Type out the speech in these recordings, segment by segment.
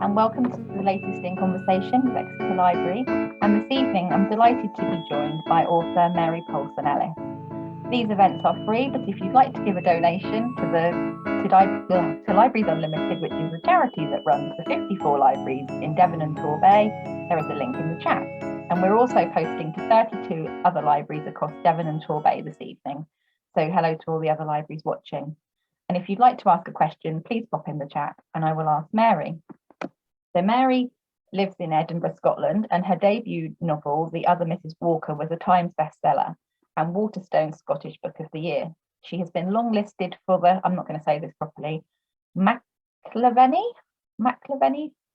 and welcome to the latest in conversation with Exeter Library. And this evening, I'm delighted to be joined by author Mary Paulson-Ellis. These events are free, but if you'd like to give a donation to Libraries Unlimited, which is a charity that runs the 54 libraries in Devon and Torbay, there is a link in the chat. And we're also posting to 32 other libraries across Devon and Torbay this evening. So hello to all the other libraries watching. And if you'd like to ask a question, please pop in the chat and I will ask Mary. So Mary lives in Edinburgh, Scotland, and her debut novel, The Other Mrs. Walker, was a Times bestseller and Waterstone's Scottish Book of the Year. She has been longlisted for the, I'm not going to say this properly, McIlvenny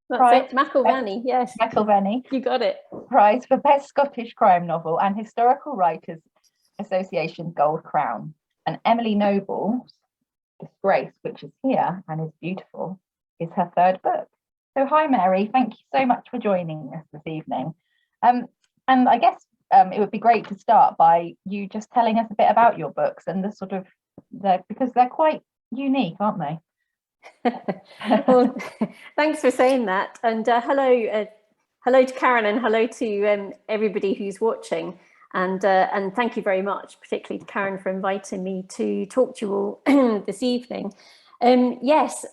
Prize. McIlvenny, yes. McIlvenny. You got it. Prize for Best Scottish Crime Novel and Historical Writers Association Gold Crown. And Emily Noble's Disgrace, which is here and is beautiful, is her third book. So hi Mary, thank you so much for joining us this evening. And I guess it would be great to start by you just telling us a bit about your books and the sort of, because they're quite unique, aren't they? Well, thanks for saying that. And hello to Karen and hello to everybody who's watching. And thank you very much, particularly to Karen, for inviting me to talk to you all this evening. Yes,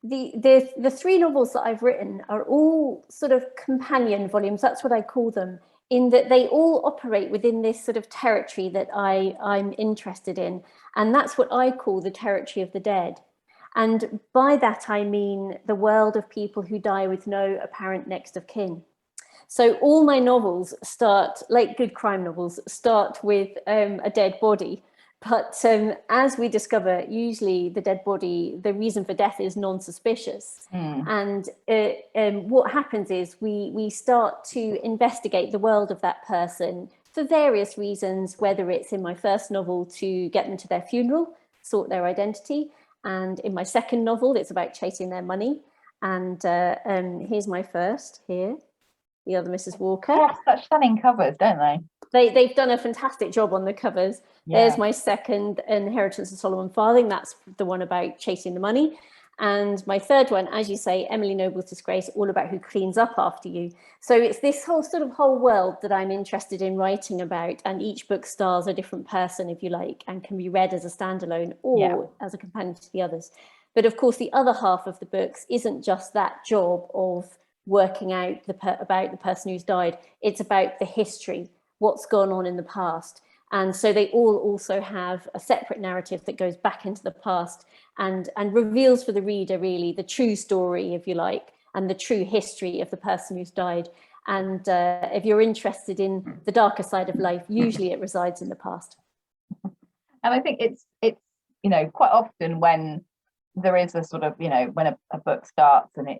the three novels that I've written are all sort of companion volumes. That's what I call them, in that they all operate within this sort of territory that I'm interested in. And that's what I call the territory of the dead. And by that, I mean the world of people who die with no apparent next of kin. So all my novels start, like good crime novels, start with a dead body. But as we discover, usually the dead body, the reason for death is non-suspicious. And what happens is we start to investigate the world of that person for various reasons, whether it's in my first novel to get them to their funeral, sort their identity. And in my second novel, it's about chasing their money. And here's my first here. The Other Mrs. Walker. They have such stunning covers, don't they? They've done a fantastic job on the covers. Yeah. There's my second, Inheritance of Solomon Farthing. That's the one about chasing the money. And my third one, as you say, Emily Noble's Disgrace, all about who cleans up after you. So it's this whole world that I'm interested in writing about. And each book stars a different person, if you like, and can be read as a standalone or as a companion to the others. But of course, the other half of the books isn't just that job of working out about the person who's died. It's about the history, what's gone on in the past. And so they all also have a separate narrative that goes back into the past and reveals for the reader really the true story, if you like, and the true history of the person who's died. And if you're interested in the darker side of life, usually it resides in the past. And I think it's quite often when there is a sort of, when a book starts and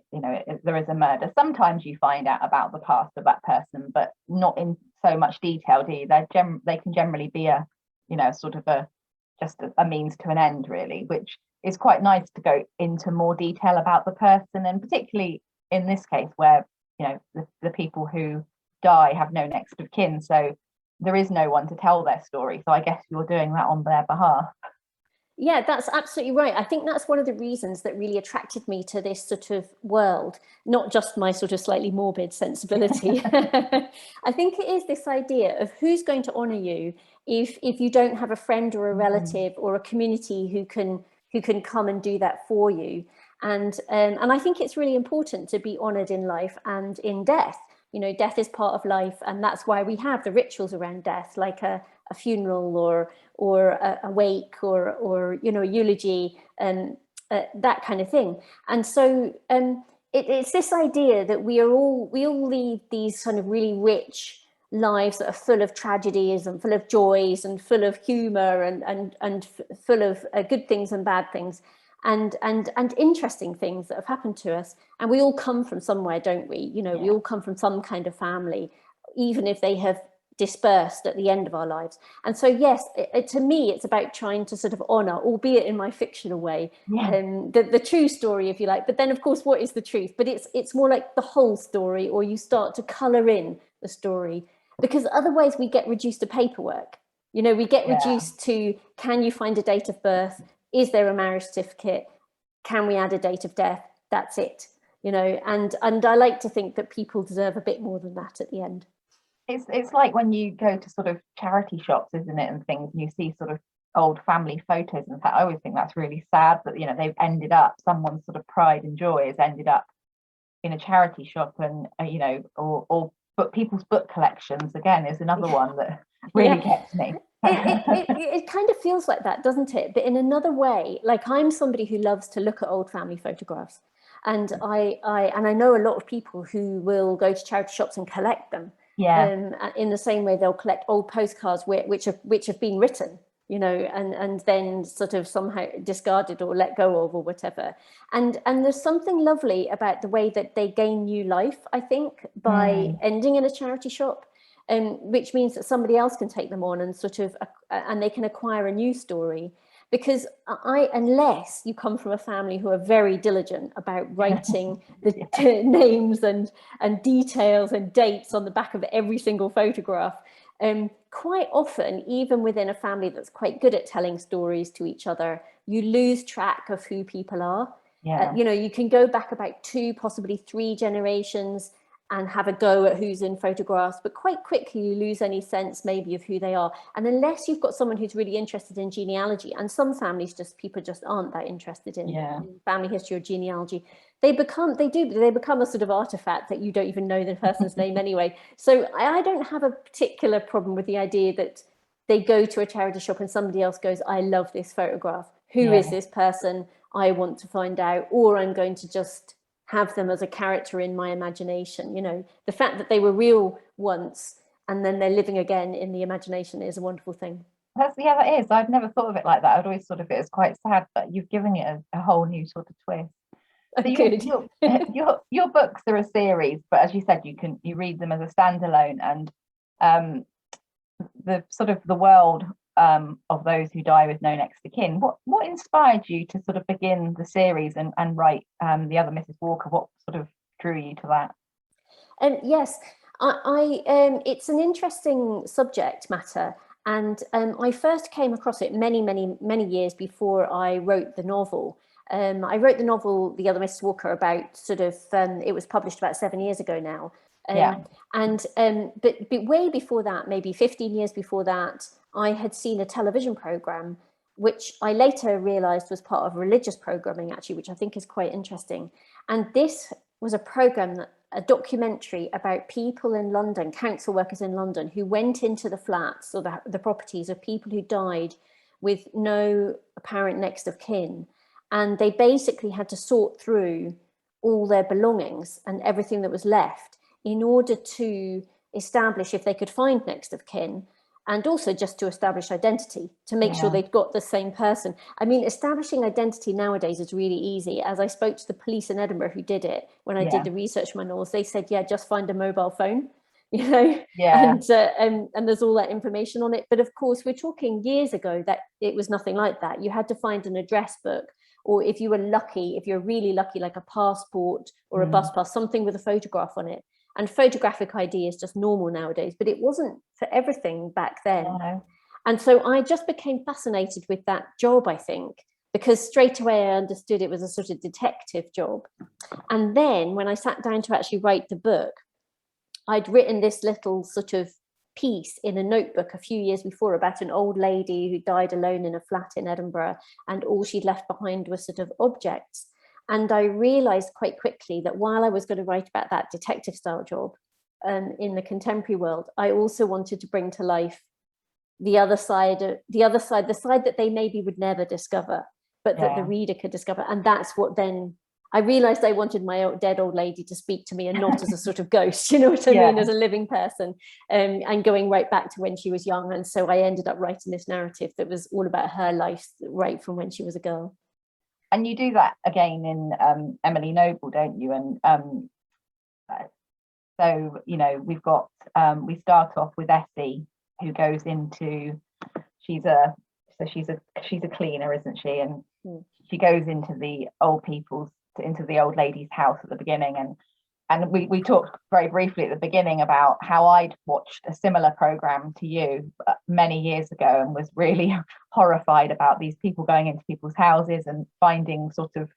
there is a murder, sometimes you find out about the past of that person, but not in so much detail, do you? They can generally be a means to an end, really, which is quite nice to go into more detail about the person, and particularly in this case where the people who die have no next of kin, so there is no one to tell their story. So I guess you're doing that on their behalf. Yeah, that's absolutely right. I think that's one of the reasons that really attracted me to this sort of world, not just my sort of slightly morbid sensibility. I think it is this idea of who's going to honour you if you don't have a friend or a relative or a community who can come and do that for you. And I think it's really important to be honoured in life and in death. Death is part of life, and that's why we have the rituals around death, like a funeral or a wake or a eulogy and that kind of thing. And so it's this idea that we all lead these kind of really rich lives that are full of tragedies and full of joys and full of humor and full of good things and bad things and interesting things that have happened to us. And we all come from somewhere, don't we? We all come from some kind of family, even if they have dispersed at the end of our lives. And so yes, to me it's about trying to sort of honor, albeit in my fictional way, the true story, if you like. But then of course, what is the truth? But it's more like the whole story, or you start to color in the story, because otherwise we get reduced to paperwork. We get reduced to, can you find a date of birth? Is there a marriage certificate? Can we add a date of death? that's it, you know, and I like to think that people deserve a bit more than that at the end. It's like when you go to sort of charity shops, isn't it, and things, and you see sort of old family photos. In fact, I always think that's really sad that, you know, they've ended up, someone's sort of pride and joy has ended up in a charity shop, and you know, or but people's book collections again is another one that really gets me. It kind of feels like that, doesn't it? But in another way, like, I'm somebody who loves to look at old family photographs, and I know a lot of people who will go to charity shops and collect them. In the same way they'll collect old postcards which have been written, you know, and then sort of somehow discarded or let go of or whatever. And there's something lovely about the way that they gain new life, I think, by ending in a charity shop, which means that somebody else can take them on and sort of, and they can acquire a new story. Because unless you come from a family who are very diligent about writing the names and details and dates on the back of every single photograph, quite often, even within a family that's quite good at telling stories to each other, you lose track of who people are. You know, you can go back about 2, possibly 3 generations and have a go at who's in photographs, but quite quickly you lose any sense maybe of who they are. And unless you've got someone who's really interested in genealogy, and some families people just aren't that interested in family history or genealogy, they become a sort of artifact that you don't even know the person's name anyway. So I don't have a particular problem with the idea that they go to a charity shop and somebody else goes, I love this photograph. Who is this person? I want to find out, or I'm going to just have them as a character in my imagination. You know, the fact that they were real once and then they're living again in the imagination is a wonderful thing. That is. I've never thought of it like that. I'd always thought of it as quite sad, but you've given it a whole new sort of twist. So your books are a series, but as you said, you read them as a standalone, and the sort of the world of those who die with no next of kin. What inspired you to sort of begin the series and write The Other Mrs. Walker? What sort of drew you to that? Yes, it's an interesting subject matter, and I first came across it many years before I wrote the novel. I wrote the novel The Other Mrs. Walker about sort of it was published about 7 years ago now. But way before that, maybe 15 years before that, I had seen a television program, which I later realized was part of religious programming, actually, which I think is quite interesting. And this was a documentary about people in London, council workers in London, who went into the flats or the properties of people who died with no apparent next of kin. And they basically had to sort through all their belongings and everything that was left in order to establish if they could find next of kin, and also just to establish identity, to make sure they've got the same person. I mean, establishing identity nowadays is really easy. As I spoke to the police in Edinburgh who did it, when I did the research manuals, they said, just find a mobile phone, you know, and there's all that information on it. But of course, we're talking years ago that it was nothing like that. You had to find an address book, or if you're really lucky, like a passport or a bus pass, something with a photograph on it. And photographic ID is just normal nowadays, but it wasn't for everything back then. And so I just became fascinated with that job, I think, because straight away I understood it was a sort of detective job. And then when I sat down to actually write the book, I'd written this little sort of piece in a notebook a few years before about an old lady who died alone in a flat in Edinburgh, and all she'd left behind was sort of objects. And I realized quite quickly that while I was going to write about that detective style job in the contemporary world, I also wanted to bring to life the side that they maybe would never discover, but that the reader could discover. And that's what then I realized I wanted my dead old lady to speak to me, and not as a sort of ghost, you know what I mean, as a living person, and going right back to when she was young. And so I ended up writing this narrative that was all about her life right from when she was a girl. And you do that again in Emily Noble, don't you? And so, you know, we've got we start off with Essie, who goes into she's a cleaner, isn't she? And she goes into the old lady's house at the beginning, and we talked very briefly at the beginning about how I'd watched a similar program to you many years ago and was really horrified about these people going into people's houses and finding sort of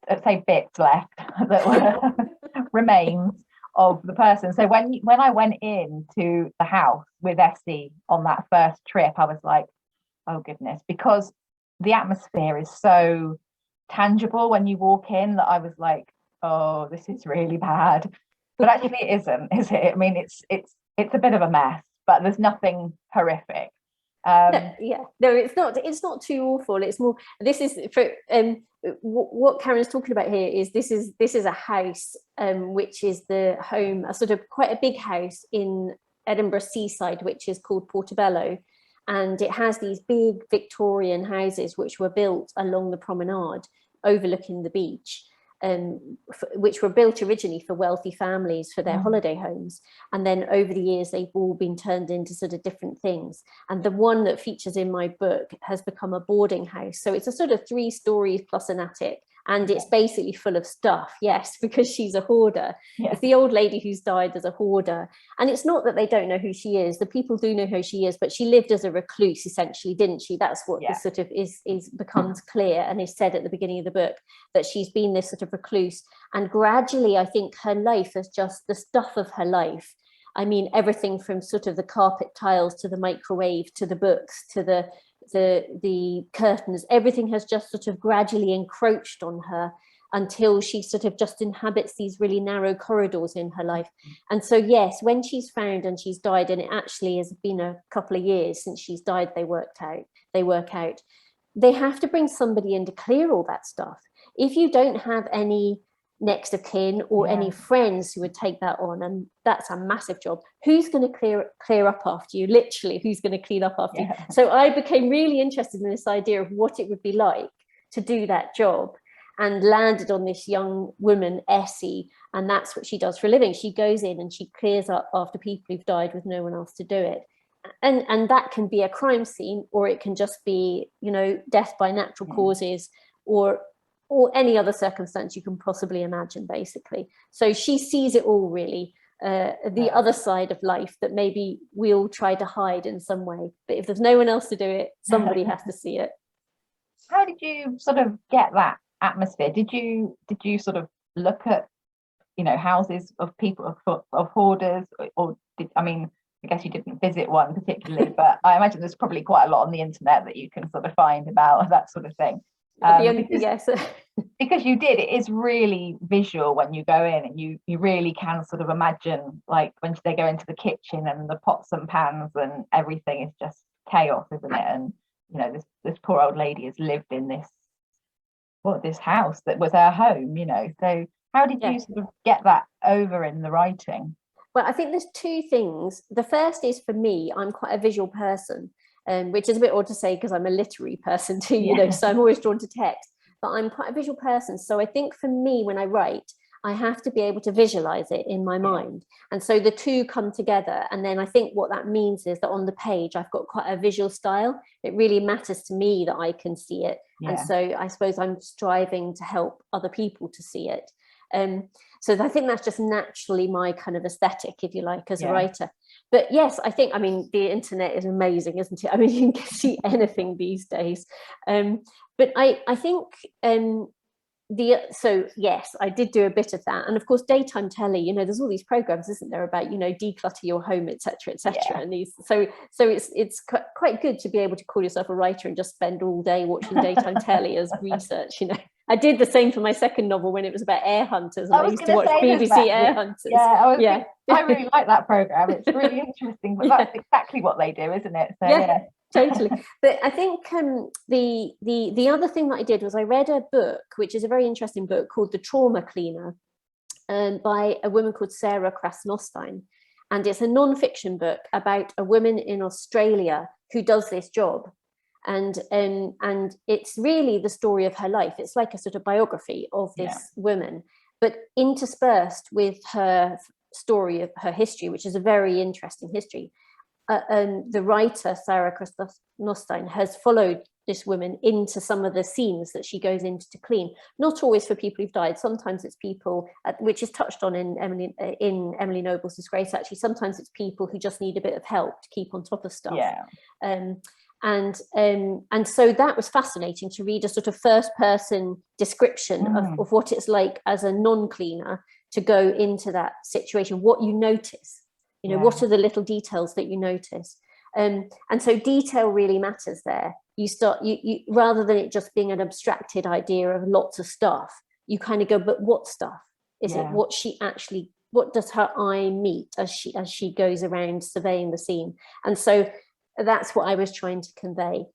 I'd say bits left that were remains of the person. So when I went into the house with Essie on that first trip, I was like, oh goodness, because the atmosphere is so tangible when you walk in, that I was like, oh, this is really bad. But actually it isn't, is it? I mean, it's a bit of a mess, but there's nothing horrific. No, it's not too awful. It's more, this is for what Karen's talking about here is this is a house which is the home, a sort of quite a big house in Edinburgh seaside, which is called Portobello, and it has these big Victorian houses which were built along the promenade overlooking the beach, which were built originally for wealthy families for their holiday homes, and then over the years they've all been turned into sort of different things. And the one that features in my book has become a boarding house, so it's a sort of 3 stories plus an attic, and it's basically full of stuff. Yes, because she's a hoarder. It's the old lady who's died as a hoarder, and it's not that they don't know who she is. The people do know who she is, but she lived as a recluse essentially, didn't she? That's what this sort of is becomes clear and is said at the beginning of the book, that she's been this sort of recluse, and gradually I think her life is just the stuff of her life. I mean, everything from sort of the carpet tiles to the microwave to the books to the curtains, everything has just sort of gradually encroached on her until she sort of just inhabits these really narrow corridors in her life. And so yes, when she's found and she's died, and it actually has been a couple of years since she's died, they work out they have to bring somebody in to clear all that stuff. If you don't have any next of kin or any friends who would take that on, and that's a massive job, who's going to clear up after you? Literally, who's going to clean up after you? So I became really interested in this idea of what it would be like to do that job, and landed on this young woman, Essie, and that's what she does for a living. She goes in and she clears up after people who've died with no one else to do it. And that can be a crime scene, or it can just be, you know, death by natural causes, or any other circumstance you can possibly imagine, basically. So she sees it all, really, the other side of life that maybe we all try to hide in some way. But if there's no one else to do it, somebody has to see it. How did you sort of get that atmosphere? Did you sort of look at, you know, houses of people, of hoarders, or I guess you didn't visit one particularly, but I imagine there's probably quite a lot on the internet that you can sort of find about that sort of thing. Because you did, it is really visual when you go in, and you really can sort of imagine, like when they go into the kitchen and the pots and pans and everything is just chaos, isn't it? And you know, this poor old lady has lived in this house that was her home, you know. So how did you sort of get that over in the writing? Well, I think there's 2 things. The first is, for me, I'm quite a visual person, which is a bit odd to say because I'm a literary person too, you know, so I'm always drawn to text, but I'm quite a visual person. So I think for me, when I write, I have to be able to visualize it in my mind. And so the 2 come together. And then I think what that means is that on the page, I've got quite a visual style. It really matters to me that I can see it. And so I suppose I'm striving to help other people to see it. So I think that's just naturally my kind of aesthetic, if you like, as a writer. But yes, I think, I mean, the internet is amazing, isn't it? I mean, you can see anything these days. But I think so yes, I did do a bit of that. And of course, daytime telly, you know, there's all these programs, isn't there, about, you know, declutter your home, etc., and these, so it's quite good to be able to call yourself a writer and just spend all day watching daytime telly as research, you know. I did the same for my second novel when it was about air hunters, and I used to watch BBC Air Hunters. I really like that program. It's really interesting, but that's exactly what they do, isn't it? So totally. But I think the other thing that I did was I read a book, which is a very interesting book, called The Trauma Cleaner, by a woman called Sarah Krasnostein. And it's a non-fiction book about a woman in Australia who does this job. And it's really the story of her life. It's like a sort of biography of this woman, but interspersed with her story of her history, which is a very interesting history. The writer, Sarah Krasnostein, has followed this woman into some of the scenes that she goes into to clean. Not always for people who've died. Sometimes it's people, which is touched on in Emily Noble's Disgrace, actually. Sometimes it's people who just need a bit of help to keep on top of stuff. And so that was fascinating to read a sort of first person description of what it's like as a non-cleaner to go into that situation, what you notice, what are the little details that you notice. And so detail really matters there. You rather than it just being an abstracted idea of lots of stuff, you kind of go, but what stuff? Is it what does her eye meet as she goes around surveying the scene? And so that's what I was trying to convey.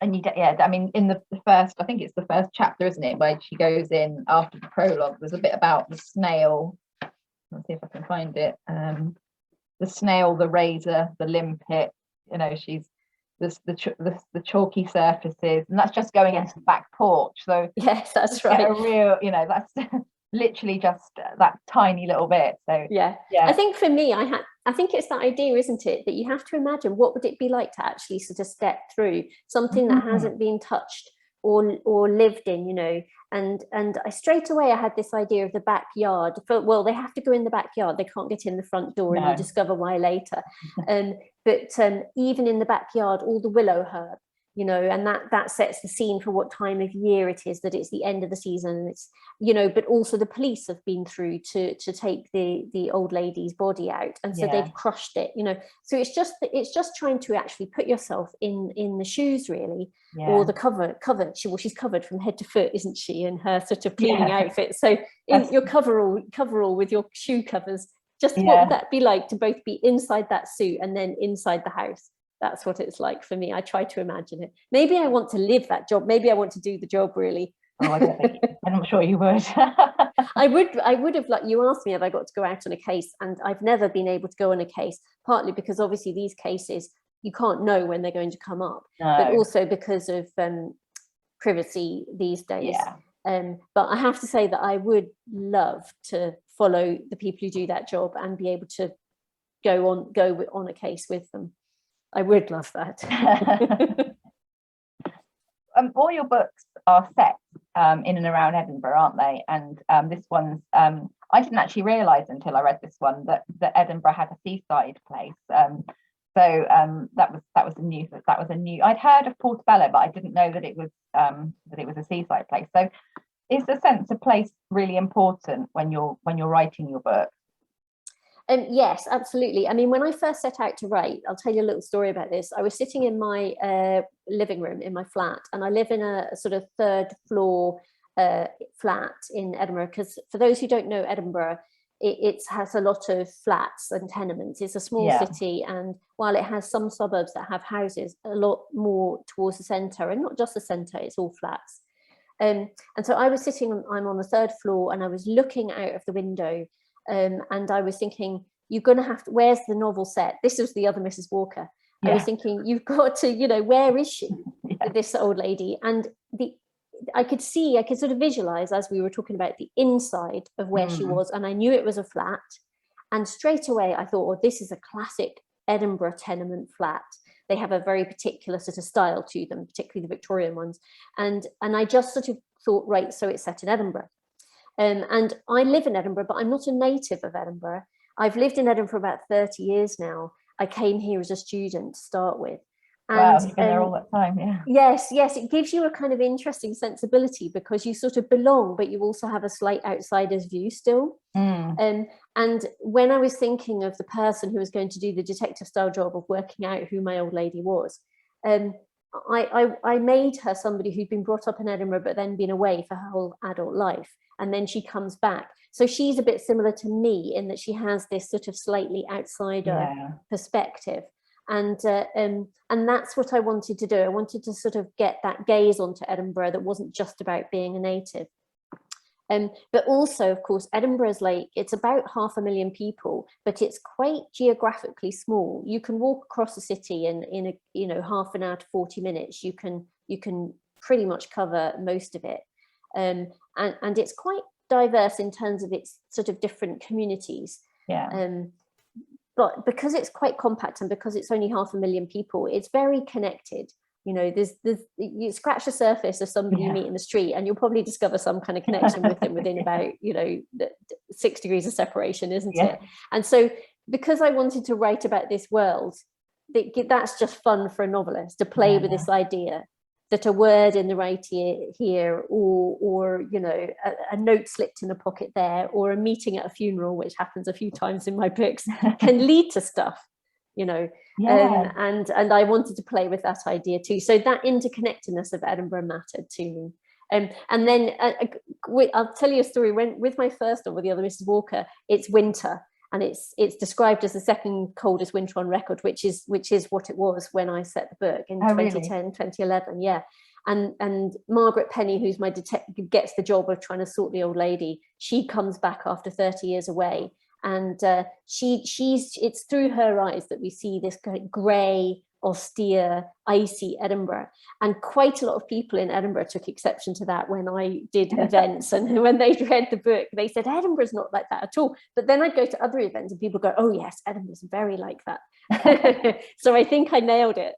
And I mean, in the first, I think it's the first chapter, isn't it, where she goes in after the prologue, there's a bit about the snail. Let's see if I can find it. The snail, the razor, the limpet, she's the chalky surfaces, and that's just going into the back porch. So yes, that's right. A real, that's literally just that tiny little bit. So yeah. I think for me, I think it's that idea, isn't it, that you have to imagine what would it be like to actually sort of step through something that hasn't been touched or lived in, and I straight away I had this idea of the backyard. Well, they have to go in the backyard, they can't get in the front door, and you discover why later. But even in the backyard, all the willow herb, and that sets the scene for what time of year it is, that it's the end of the season, and it's, but also the police have been through to take the old lady's body out, and so they've crushed it, so it's just trying to actually put yourself in the shoes, really, or the covered. She's covered from head to foot, isn't she, in her sort of cleaning outfit. So in your coverall with your shoe covers, just what would that be like to both be inside that suit and then inside the house? That's what it's like for me. I try to imagine it. Maybe I want to live that job. Maybe I want to do the job, really. Oh, I don't think I'm not sure you would. I would have, like, you asked me, have I got to go out on a case? And I've never been able to go on a case, partly because obviously these cases, you can't know when they're going to come up, but also because of privacy these days. But I have to say that I would love to follow the people who do that job and be able to go on a case with them. I would love that. All your books are set in and around Edinburgh, aren't they? And this one's, I didn't actually realise until I read this one that Edinburgh had a seaside place. So that was a new. I'd heard of Portobello, but I didn't know that it was a seaside place. So is the sense of place really important when you're writing your book? Yes, absolutely. I mean, when I first set out to write, I'll tell you a little story about this. I was sitting in my living room in my flat, and I live in a sort of third floor flat in Edinburgh, because for those who don't know Edinburgh, it has a lot of flats and tenements. It's a small city, and while it has some suburbs that have houses, a lot more towards the centre, and not just the centre, it's all flats. And so I was sitting, I'm on the third floor, and I was looking out of the window, and I was thinking, you're going to have to, where's the novel set? This was the other Mrs. Walker. I was thinking, you've got to, where is she, this old lady? And I could sort of visualize, as we were talking about, the inside of where she was, and I knew it was a flat. And straight away I thought, this is a classic Edinburgh tenement flat. They have a very particular sort of style to them, particularly the Victorian ones. And I just sort of thought, right, so it's set in Edinburgh. And I live in Edinburgh, but I'm not a native of Edinburgh. I've lived in Edinburgh for about 30 years now. I came here as a student to start with. And, wow, you've been there all that time, Yes, it gives you a kind of interesting sensibility, because you sort of belong, but you also have a slight outsider's view still. And when I was thinking of the person who was going to do the detective style job of working out who my old lady was, I made her somebody who'd been brought up in Edinburgh but then been away for her whole adult life, and then she comes back. So she's a bit similar to me in that she has this sort of slightly outsider perspective. And that's what I wanted to do. I wanted to sort of get that gaze onto Edinburgh that wasn't just about being a native. But also, of course, Edinburgh's it's about 500,000 people, but it's quite geographically small. You can walk across the city in a half an hour to 40 minutes. You can pretty much cover most of it. And it's quite diverse in terms of its sort of different communities. But because it's quite compact and because it's only 500,000 people, it's very connected. You scratch the surface of somebody you meet in the street, and you'll probably discover some kind of connection with them within about 6 degrees of separation, isn't it? And so, because I wanted to write about this world, that's just fun for a novelist to play with this idea that a word in the right ear here, or you know, a note slipped in a pocket there, or a meeting at a funeral, which happens a few times in my books, can lead to stuff, you know. And I wanted to play with that idea too. So that interconnectedness of Edinburgh mattered to me. And then I'll tell you a story. With my first novel, The Other Mrs. Walker, it's winter, and it's described as the second coldest winter on record, which is what it was when I set the book in 2010, 2011. Yeah. And Margaret Penny, who's my detective, gets the job of trying to sort the old lady. She comes back after 30 years away, and it's through her eyes that we see this grey, austere, icy Edinburgh. And quite a lot of people in Edinburgh took exception to that when I did events, and when they read the book, they said Edinburgh's not like that at all. But then I'd go to other events and people go, oh yes, Edinburgh's very like that. So I think I nailed it.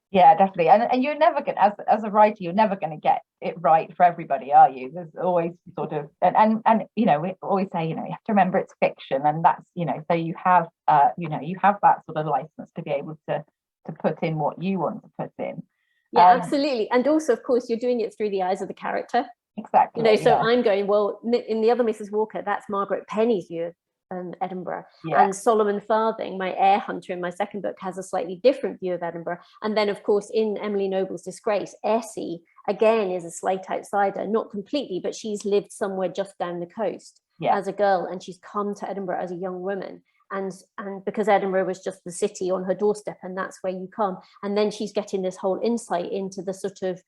Yeah, definitely. And you're never going, as a writer, you're never going to get it right for everybody, are you? There's always sort of, and you know, we always say, you know, you have to remember it's fiction, and that's, you know, so you have that sort of license to be able to put in what you want to put in. Yeah, absolutely. And also, of course, you're doing it through the eyes of the character. Exactly. You know, so I'm going, well, in The Other Mrs. Walker, that's Margaret Penny's view of Edinburgh. And Solomon Farthing, my air hunter in my second book, has a slightly different view of Edinburgh. And then, of course, in Emily Noble's Disgrace, Essie, again, is a slight outsider, not completely, but she's lived somewhere just down the coast as a girl, and she's come to Edinburgh as a young woman. And because Edinburgh was just the city on her doorstep, and that's where you come. And then she's getting this whole insight into the sort of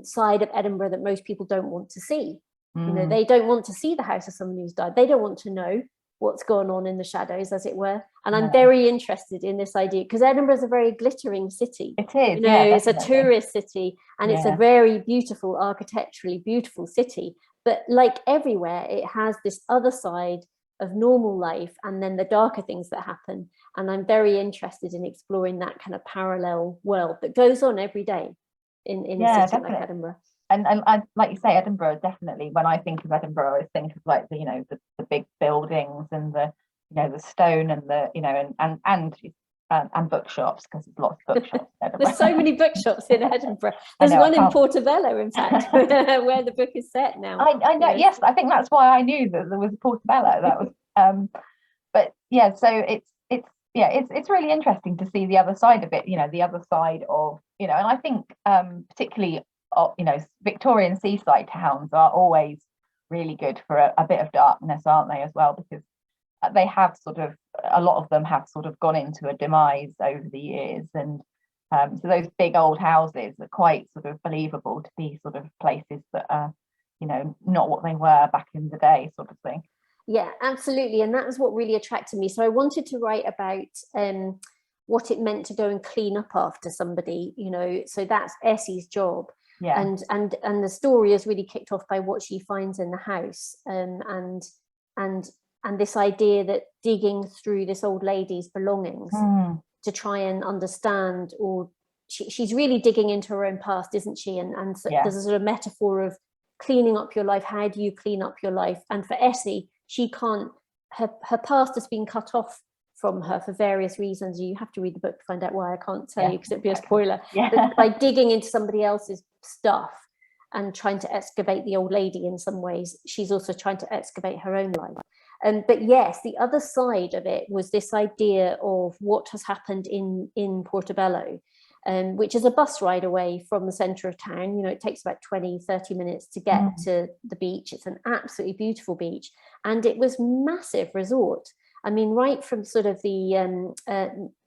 side of Edinburgh that most people don't want to see. You know, they don't want to see the house of someone who's died. They don't want to know what's going on in the shadows, as it were. And I'm very interested in this idea, because Edinburgh is a very glittering city. It is, you know, it's a tourist city, and it's a very beautiful, architecturally beautiful city. But like everywhere, it has this other side of normal life, and then the darker things that happen. And I'm very interested in exploring that kind of parallel world that goes on every day in a city like Edinburgh. And like you say, Edinburgh, definitely, when I think of Edinburgh, I think of like the, you know, the big buildings and the, you know, the stone and the, you know, and bookshops, because there's lots of bookshops in Edinburgh. There's so many bookshops in Edinburgh. There's one in Portobello, in fact, where the book is set now. I know, yes, I think that's why I knew that there was Portobello. That was but yeah, so it's really interesting to see the other side of it, you know, the other side of, you know, and I think particularly you know, Victorian seaside towns are always really good for a bit of darkness, aren't they, as well, because they have sort of, a lot of them have sort of gone into a demise over the years, and so those big old houses are quite sort of believable to be sort of places that are, you know, not what they were back in the day, sort of thing. Yeah, absolutely. And that was what really attracted me. So I wanted to write about what it meant to go and clean up after somebody, you know, so that's Essie's job. And the story is really kicked off by what she finds in the house, and this idea that digging through this old lady's belongings to try and understand, or she's really digging into her own past, isn't she? And so there's a sort of metaphor of cleaning up your life. How do you clean up your life? And for Essie, she can't, her past has been cut off from her for various reasons. You have to read the book to find out why. I can't tell you because it'd be a spoiler. But by digging into somebody else's stuff and trying to excavate the old lady in some ways, she's also trying to excavate her own life. But yes, the other side of it was this idea of what has happened in Portobello, which is a bus ride away from the centre of town. You know, it takes about 20-30 minutes to get to the beach. It's an absolutely beautiful beach, and it was massive resort. I mean, right from sort of the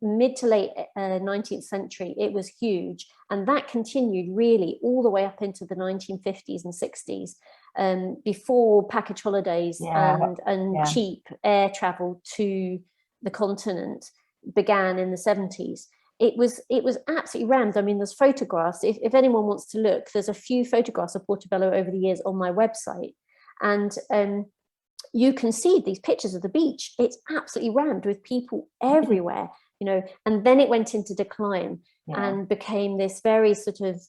mid to late 19th century, it was huge. And that continued really all the way up into the 1950s and 60s, before package holidays and cheap air travel to the continent began in the 70s. It was absolutely rammed. I mean, there's photographs. If anyone wants to look, there's a few photographs of Portobello over the years on my website. And you can see these pictures of the beach. It's absolutely rammed with people everywhere, you know. And then it went into decline and became this very sort of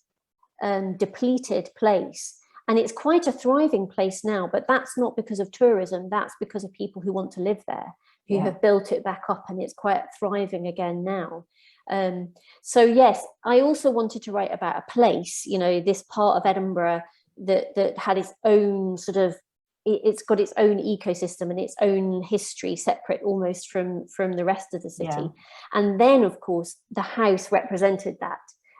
depleted place. And it's quite a thriving place now, but that's not because of tourism. That's because of people who want to live there. who have built it back up, and it's quite thriving again now. So yes, I also wanted to write about a place, you know, this part of Edinburgh that had its own sort of, it's got its own ecosystem and its own history, separate almost from the rest of the city. And then, of course, the house represented that.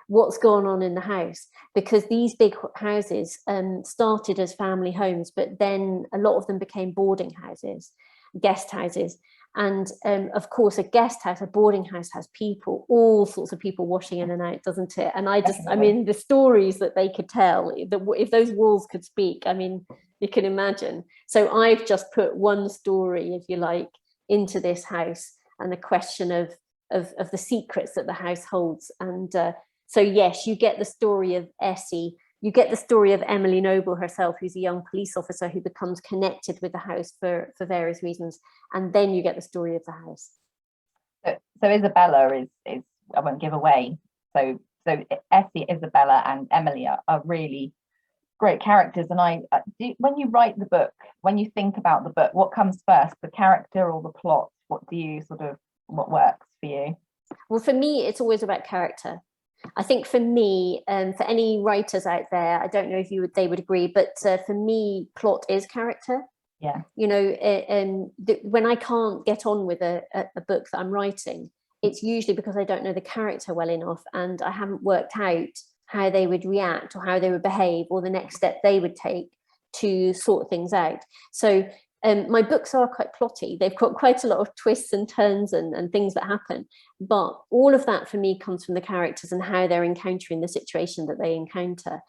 What's going on in the house? Because these big houses started as family homes, but then a lot of them became boarding houses, guest houses. And of course, a guest house, a boarding house has people, all sorts of people washing in and out, doesn't it? And I mean, the stories that they could tell, if those walls could speak, I mean, you can imagine. So I've just put one story, if you like, into this house, and the question of the secrets that the house holds. And so yes, you get the story of Essie, you get the story of Emily Noble herself, who's a young police officer who becomes connected with the house for various reasons, and then you get the story of the house. So Isabella is I won't give away. So Essie, Isabella, and Emily are really great characters. And when you write the book, when you think about the book, what comes first, the character or the plot? What works for you? Well, for me, it's always about character. I think for me, for any writers out there, I don't know if they would agree, but for me, plot is character. Yeah. You know, when I can't get on with a book that I'm writing, it's usually because I don't know the character well enough, and I haven't worked out how they would react or how they would behave or the next step they would take to sort things out. So my books are quite plotty. They've got quite a lot of twists and turns and things that happen. But all of that for me comes from the characters and how they're encountering the situation that they encounter.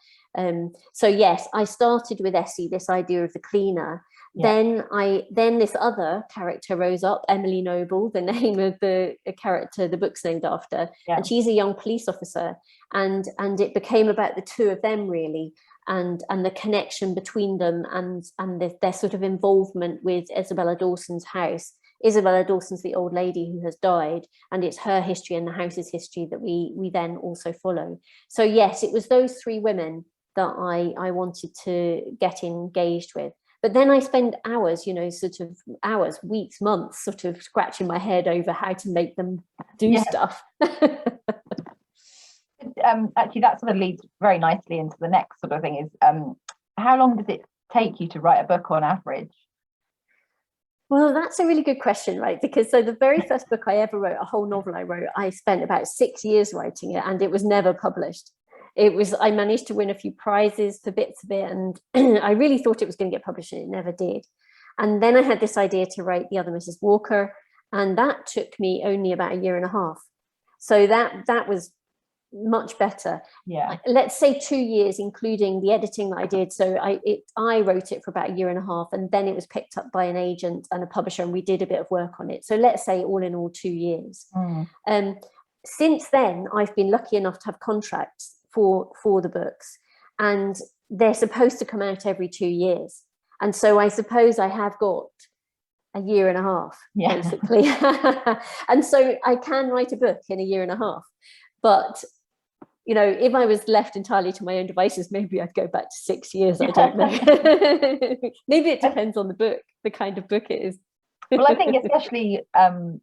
So yes, I started with Essie, this idea of the cleaner. Yeah. Then this other character rose up, Emily Noble, the name of the character the book's named after. Yeah. And she's a young police officer. And it became about the two of them, really. And the connection between them and their sort of involvement with Isabella Dawson's house. Isabella Dawson's the old lady who has died, and it's her history and the house's history that we then also follow. So yes, it was those three women that I wanted to get engaged with. But then I spend hours, you know, sort of hours, weeks, months, sort of scratching my head over how to make them do stuff. Actually, that sort of leads very nicely into the next sort of thing is how long does it take you to write a book on average? Well, that's a really good question, right? Because so the very first book I ever wrote, a whole novel I wrote, I spent about 6 years writing it, and it was never published. I managed to win a few prizes for bits of it, and I really thought it was going to get published, and it never did. And then I had this idea to write The Other Mrs. Walker, and that took me only about 1.5 years. So that was much better. Yeah, let's say 2 years, including the editing that I did. So I wrote it for about 1.5 years, and then it was picked up by an agent and a publisher, and we did a bit of work on it. So let's say all in all 2 years. Since then, I've been lucky enough to have contracts for the books, and they're supposed to come out every 2 years. And so I suppose I have got 1.5 years, basically. And so I can write a book in 1.5 years. But you know, if I was left entirely to my own devices, maybe I'd go back to 6 years. I don't know. Maybe it depends on the book, the kind of book it is. Well, I think especially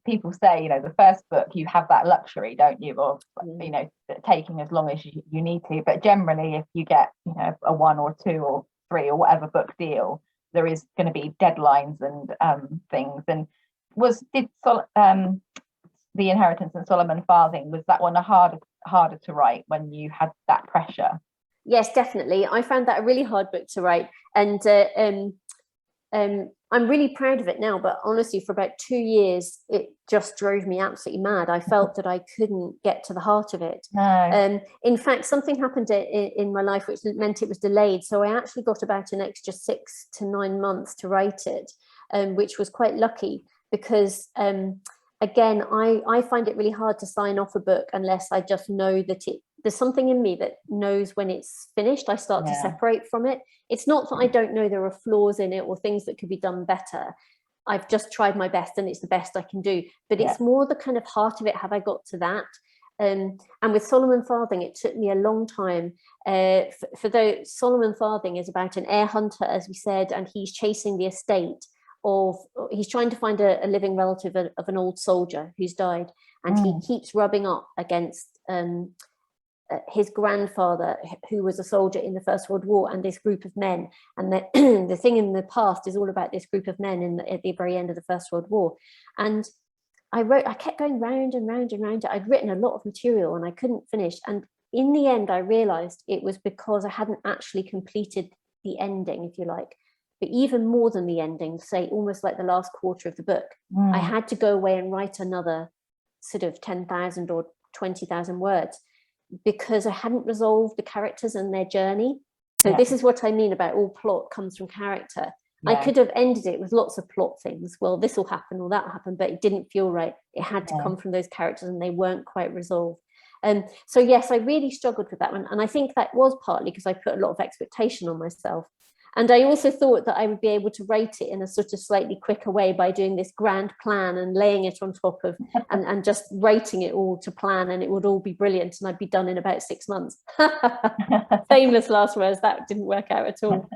people say, you know, the first book, you have that luxury, don't you, of, you know, taking as long as you need to. But generally, if you get, you know, a 1 or 2 or 3 or whatever book deal, there is going to be deadlines and things. And The Inheritance and Solomon Farthing, was that one harder to write when you had that pressure? Yes, definitely. I found that a really hard book to write, and I'm really proud of it now, but honestly, for about 2 years, it just drove me absolutely mad. I felt that I couldn't get to the heart of it. No. In fact, something happened in my life which meant it was delayed. So I actually got about an extra 6 to 9 months to write it, which was quite lucky because, again, I find it really hard to sign off a book unless I just know that there's something in me that knows when it's finished. I start to separate from it. It's not that I don't know there are flaws in it or things that could be done better. I've just tried my best and it's the best I can do. But it's more the kind of heart of it. Have I got to that? And with Solomon Farthing, it took me a long time. For though Solomon Farthing is about an heir hunter, as we said, and he's chasing the estate of, he's trying to find a living relative of an old soldier who's died, and he keeps rubbing up against his grandfather, who was a soldier in the First World War, and this group of men. And the thing in the past is all about this group of men at the very end of the First World War. And I kept going round and round and round. I'd written a lot of material and I couldn't finish. And in the end, I realized it was because I hadn't actually completed the ending, if you like. But even more than the ending, say almost like the last quarter of the book, I had to go away and write another sort of 10,000 or 20,000 words, because I hadn't resolved the characters and their journey. So this is what I mean about all plot comes from character. I could have ended it with lots of plot things. Well, this will happen or that will happen, but it didn't feel right. It had to come from those characters, and they weren't quite resolved. So yes, I really struggled with that one. And I think that was partly because I put a lot of expectation on myself. And I also thought that I would be able to write it in a sort of slightly quicker way by doing this grand plan and laying it on top of, and just writing it all to plan, and it would all be brilliant and I'd be done in about 6 months. Famous last words, that didn't work out at all.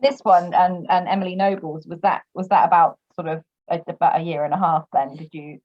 This one and Emily Noble's, was that about sort of about a year and a half then? Did you?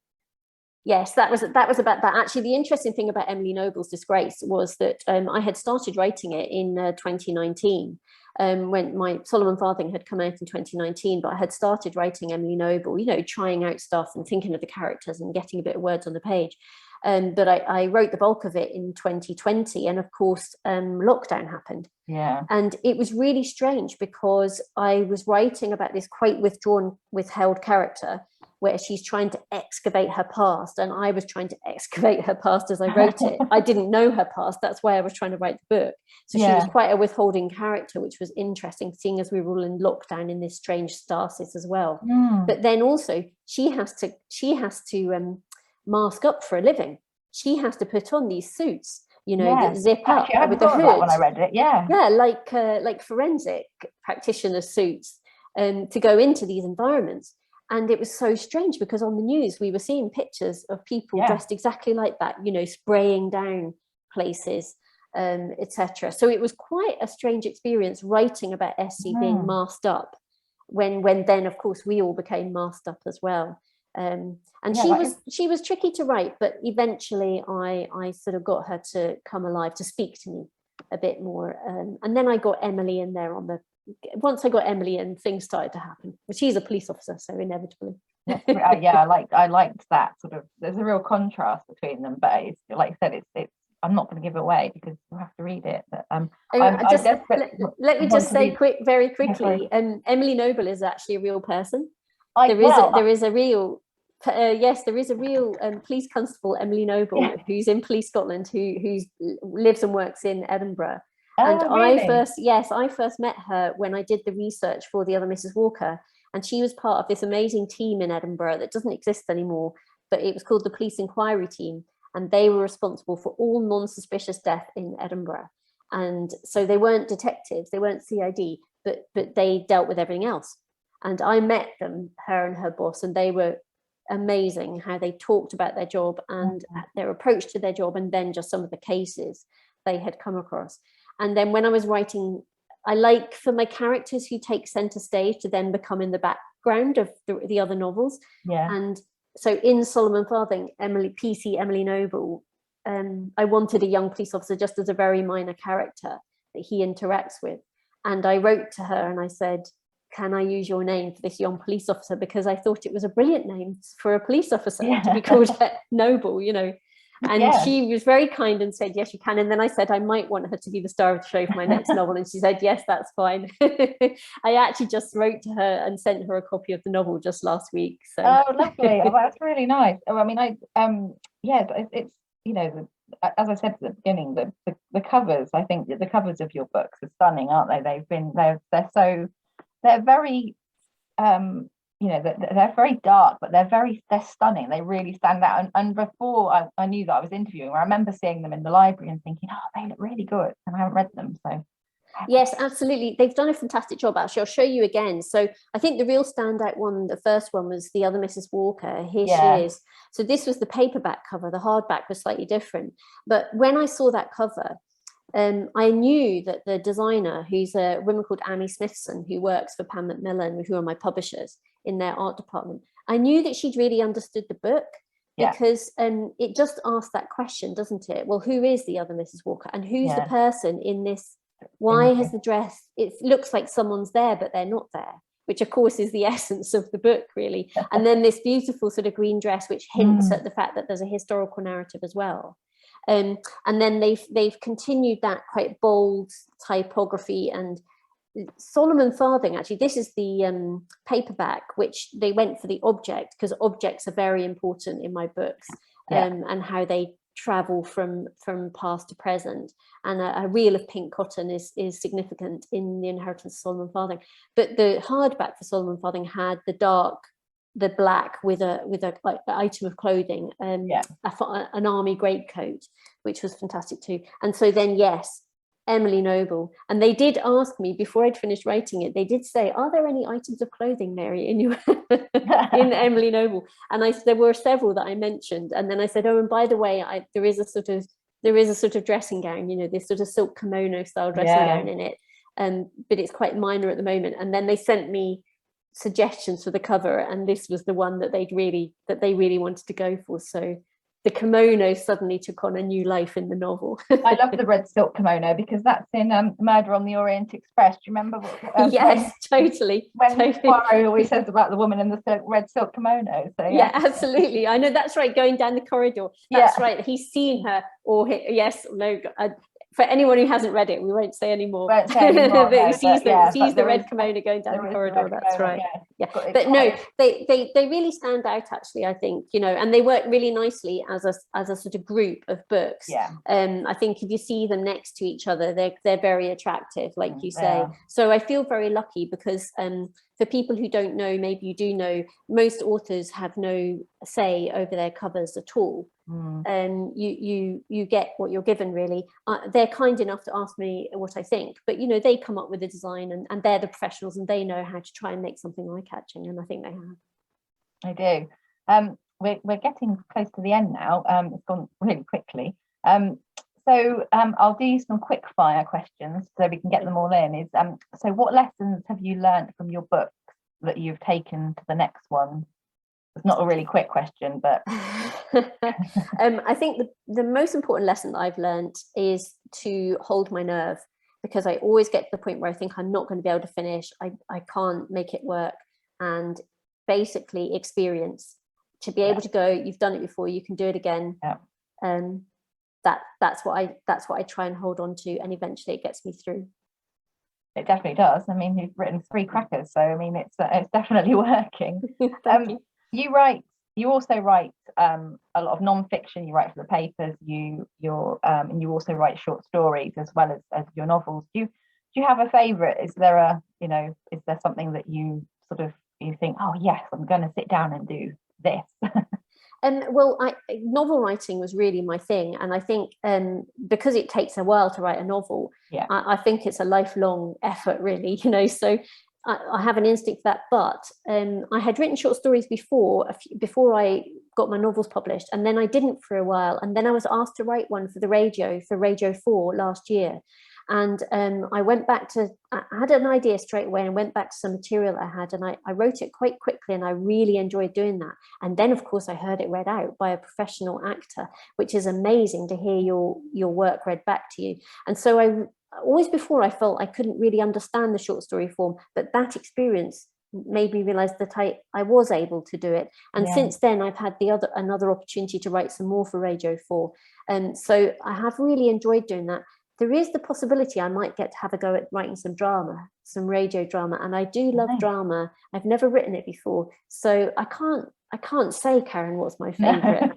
Yes, that was about that. Actually, the interesting thing about Emily Noble's Disgrace was that I had started writing it in 2019. When my Solomon Farthing had come out in 2019, but I had started writing Emily Noble, trying out stuff and thinking of the characters and getting a bit of words on the page. But I wrote the bulk of it in 2020, and of course lockdown happened. Yeah. And it was really strange because I was writing about this quite withheld character where she's trying to excavate her past, and I was trying to excavate her past as I wrote it. I didn't know her past, that's why I was trying to write the book. So she was quite a withholding character, which was interesting, seeing as we were all in lockdown in this strange stasis as well. But then also she has to mask up for a living. She has to put on these suits, that zip up with the hood. That when I read it, like forensic practitioner suits, to go into these environments. And it was so strange because on the news we were seeing pictures of people dressed exactly like that, spraying down places, etc. So it was quite a strange experience writing about Essie being masked up when then of course we all became masked up as well. And she was tricky to write, but eventually I sort of got her to come alive, to speak to me a bit more. And then I got Emily in there once I got Emily in, things started to happen. But she's a police officer, so inevitably. I liked that sort of. There's a real contrast between them, but it's like I said, it's. I'm not going to give it away because you have to read it. But let me just say very quickly. Emily Noble is actually a real person. There is a real police constable, Emily Noble, who's in Police Scotland, who lives and works in Edinburgh. And really? I first met her when I did the research for The Other Mrs. Walker, and she was part of this amazing team in Edinburgh that doesn't exist anymore, but it was called the Police Inquiry Team, and they were responsible for all non-suspicious death in Edinburgh. And so they weren't detectives, they weren't CID, but they dealt with everything else. And I met them, her and her boss, and they were amazing how they talked about their job and their approach to their job, and then just some of the cases they had come across. And then when I was writing, I like for my characters who take center stage to then become in the background of the other novels. Yeah. And so in Solomon Farthing, Emily Noble, I wanted a young police officer just as a very minor character that he interacts with. And I wrote to her and I said, can I use your name for this young police officer? Because I thought it was a brilliant name for a police officer to be called Noble, And she was very kind and said, yes, you can. And then I said, I might want her to be the star of the show for my next novel. And she said, yes, that's fine. I actually just wrote to her and sent her a copy of the novel just last week. So. Oh, lovely. Oh, that's really nice. Oh, I mean, it's, as I said at the beginning, the covers, I think that the covers of your books are stunning, aren't they? They're very, they're very dark, but they're stunning. They really stand out. And before I knew that I was interviewing, I remember seeing them in the library and thinking, oh, they look really good. And I haven't read them. So yes, absolutely. They've done a fantastic job, actually. I'll show you again. So I think the real standout one, the first one, was The Other Mrs. Walker. Here she is. So this was the paperback cover. The hardback was slightly different. But when I saw that cover, I knew that the designer, who's a woman called Amy Smithson, who works for Pan Macmillan, who are my publishers in their art department, I knew that she'd really understood the book, because it just asks that question, doesn't it? Well, who is the other Mrs. Walker, and who's the person in this? Why has the dress, it looks like someone's there, but they're not there, which of course is the essence of the book, really. And then this beautiful sort of green dress, which hints at the fact that there's a historical narrative as well. And then they've continued that quite bold typography. And Solomon Farthing, actually, this is the paperback, which they went for the object, because objects are very important in my books, and how they travel from past to present. And a reel of pink cotton is significant in The Inheritance of Solomon Farthing. But the hardback for Solomon Farthing had the black with a like item of clothing, an army greatcoat, which was fantastic too. And so then, yes, Emily Noble. And they did ask me before I'd finished writing it, they did say, are there any items of clothing, Mary, in your in Emily Noble? And there were several that I mentioned. And then I said, oh, and by the way, there is a sort of dressing gown, this sort of silk kimono style dressing gown in it. But it's quite minor at the moment. And then they sent me suggestions for the cover, and this was the one that they really wanted to go for. So the kimono suddenly took on a new life in the novel. I love the red silk kimono, because that's in Murder on the Orient Express. Do you remember? Yes, totally. When Poirot always says about the woman in the red silk kimono. So yeah, absolutely. I know, that's right. Going down the corridor. That's right. He's seen her, or for anyone who hasn't read it, we won't say any more. But he sees the red kimono going down the corridor. That's right. Yeah. But no, they really stand out, actually, I think, and they work really nicely as a sort of group of books. Yeah. I think if you see them next to each other, they're very attractive, like you say. Yeah. So I feel very lucky, because for people who don't know, maybe you do know, most authors have no say over their covers at all. You get what you're given, really. They're kind enough to ask me what I think, but they come up with the design, and they're the professionals, and they know how to try and make something eye-catching, and I think they have. I do. We're getting close to the end now. It's gone really quickly. So I'll do some quick fire questions so we can get them all in. So what lessons have you learned from your books that you've taken to the next one? It's not a really quick question, but I think the most important lesson that I've learned is to hold my nerve, because I always get to the point where I think I'm not going to be able to finish. I can't make it work, and basically experience, to be able to go, you've done it before, you can do it again. That's what I try and hold on to, and eventually it gets me through. It definitely does. I mean, you've written 3 crackers, so I mean, it's definitely working. Thank you. You also write a lot of non-fiction. You write for the papers. And you also write short stories as well as your novels. Do you have a favourite? Is there something that you think, oh yes, I'm going to sit down and do this? Well, novel writing was really my thing, and I think because it takes a while to write a novel, I think it's a lifelong effort, really. So I have an instinct for that. But I had written short stories before I got my novels published, and then I didn't for a while, and then I was asked to write one for Radio 4 last year. And I had an idea straight away, and went back to some material I had, and I wrote it quite quickly, and I really enjoyed doing that. And then, of course, I heard it read out by a professional actor, which is amazing to hear your work read back to you. And so always before, I felt I couldn't really understand the short story form, but that experience made me realize that I was able to do it. And since then, I've had another opportunity to write some more for Radio 4. And so I have really enjoyed doing that. There is the possibility I might get to have a go at writing some radio drama, and I do love drama. I've never written it before, so I can't say, Karen, what's my favourite.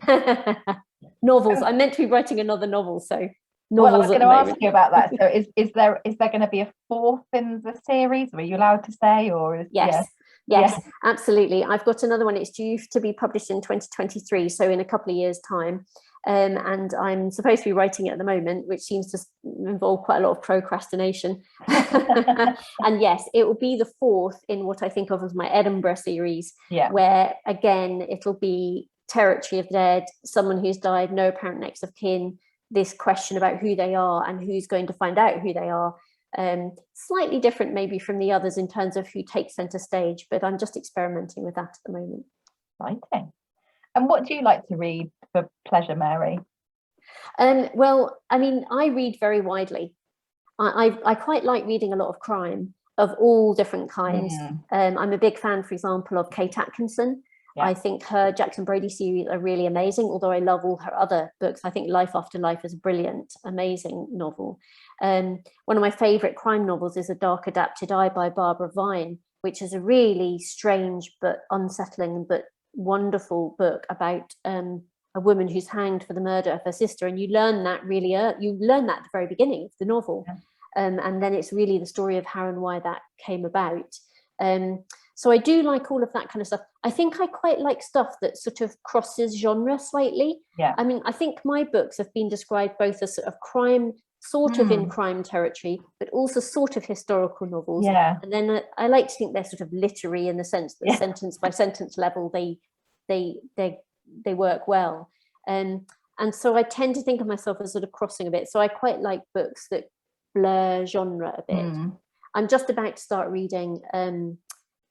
Novels. I'm meant to be writing another novel, so novels. Well, I was going to ask you about that. So is there going to be a 4th in the series? Are you allowed to say, or Yes, absolutely. I've got another one. It's due to be published in 2023, so in a couple of years' time. And I'm supposed to be writing it at the moment, which seems to involve quite a lot of procrastination. And yes, it will be the 4th in what I think of as my Edinburgh series, where again it'll be territory of the dead, someone who's died, no apparent next of kin, this question about who they are and who's going to find out who they are. Slightly different maybe from the others in terms of who takes centre stage, but I'm just experimenting with that at the moment. Exciting. And what do you like to read for pleasure, Mary? Well, I mean, I read very widely. I quite like reading a lot of crime of all different kinds. I'm a big fan, for example, of Kate Atkinson. Yeah. I think her Jackson Brodie series are really amazing, although I love all her other books. I think Life After Life is a brilliant, amazing novel. One of my favourite crime novels is A Dark Adapted Eye by Barbara Vine, which is a really strange but unsettling but wonderful book about a woman who's hanged for the murder of her sister. And you learn that really you learn that at the very beginning of the novel. Yeah. And then it's really the story of how and why that came about. So I do like all of that kind of stuff. I think I quite like stuff that sort of crosses genre slightly. Yeah. I mean, I think my books have been described both as sort of crime, sort of in crime territory, but also sort of historical novels. Yeah. And then I like to think they're sort of literary in the sense that sentence by sentence level, they work well. And so I tend to think of myself as sort of crossing a bit. So I quite like books that blur genre a bit. I'm just about to start reading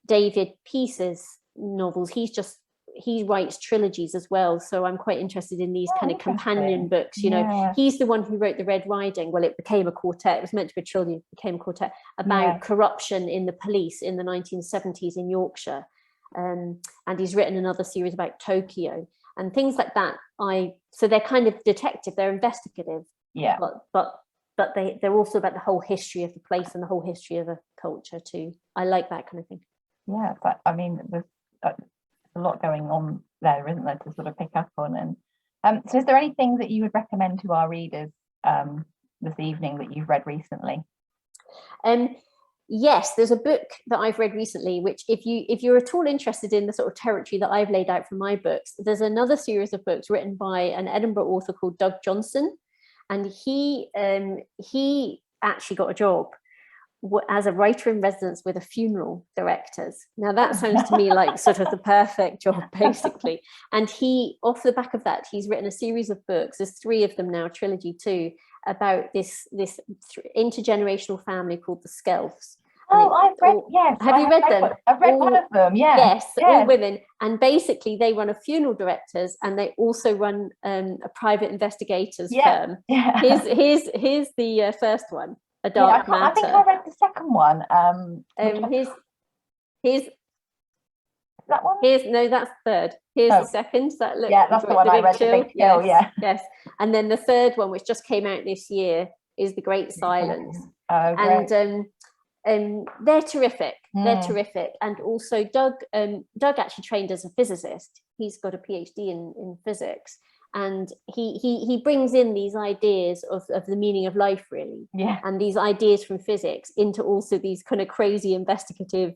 David Peace's novels. He writes trilogies as well, so I'm quite interested in these kind of companion books. You know, he's the one who wrote the Red Riding. Well, it became a quartet. It was meant to be a trilogy, it became a quartet about corruption in the police in the 1970s in Yorkshire. And he's written another series about Tokyo and things like that. So they're kind of detective, they're investigative. Yeah. But they're also about the whole history of the place and the whole history of a culture too. I like that kind of thing. Yeah, but I mean, there's a lot going on there, isn't there, to sort of pick up on. And so is there anything that you would recommend to our readers this evening that you've read recently? Yes, there's a book that I've read recently, which if you're at all interested in the sort of territory that I've laid out for my books, there's another series of books written by an Edinburgh author called Doug Johnson. And he actually got a job as a writer in residence with a funeral directors. Now that sounds to me like sort of the perfect job, basically. And off the back of that, he's written a series of books. There's 3 of them now, trilogy 2, about this intergenerational family called the Skelfs. Oh, I've read, yes. Have you read them? I've read one of them, Yes, all women. And basically they run a funeral directors and they also run a private investigators firm. Yeah. Here's the first one, A Dark Matter. I think I read the second one. Here's that one? That's third. Here's the second. That's the one I read, The Big Chill, yes. And then the third one, which just came out this year, is The Great Silence. Oh, great. And they're terrific. They're terrific. And also Doug actually trained as a physicist. He's got a PhD in physics. And he brings in these ideas of the meaning of life, really. Yeah. And these ideas from physics into also these kind of crazy investigative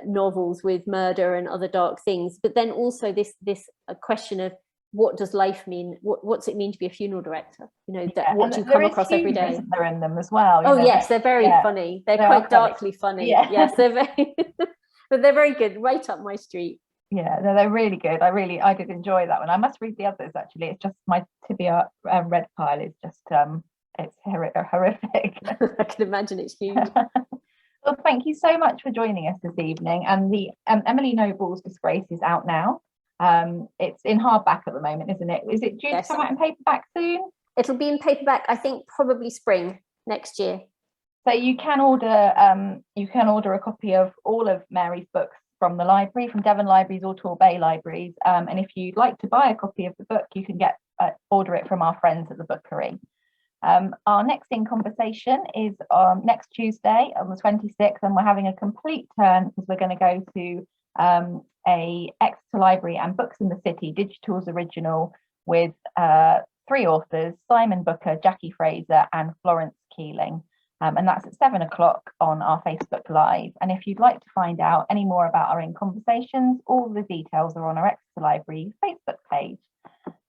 novels with murder and other dark things. But then also this question of what does life mean? What's it mean to be a funeral director? You know, what do you come across every day? They're in them as well. Yes, they're very funny. They're quite darkly funny. Yeah. Yes, they're very, but they're very good. Right up my street. Yeah, they're really good. I did enjoy that one. I must read the others actually. It's just my tibia read pile is just it's horrific. I can imagine it's huge. Well, thank you so much for joining us this evening. And the Emily Noble's Disgrace is out now. It's in hardback at the moment, isn't it? Is it due to come out in paperback soon? It'll be in paperback, I think, probably spring next year. So you can order a copy of all of Mary's books from the library, from Devon Libraries or Torbay Libraries. And if you'd like to buy a copy of the book, you can order it from our friends at the Bookery. Our next In Conversation is on next Tuesday on the 26th, and we're having a complete turn because we're going to go to a Exeter Library and Books in the City Digital's original with 3 authors, Simon Booker, Jackie Fraser and Florence Keeling. And that's at 7 o'clock on our Facebook Live. And if you'd like to find out any more about our In Conversations, all the details are on our Exeter Library Facebook page.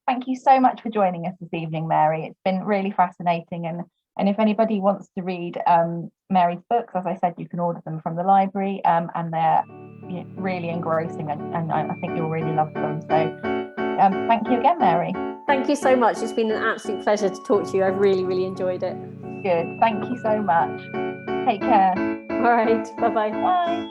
Thank you so much for joining us this evening, Mary. It's been really fascinating. And if anybody wants to read Mary's books, as I said, you can order them from the library, and they're really engrossing, and I think you'll really love them. So Thank you again, Mary. Thank you so much. It's been an absolute pleasure to talk to you. I've really, really enjoyed it. Good. Thank you so much. Take care. All right. Bye-bye. Bye.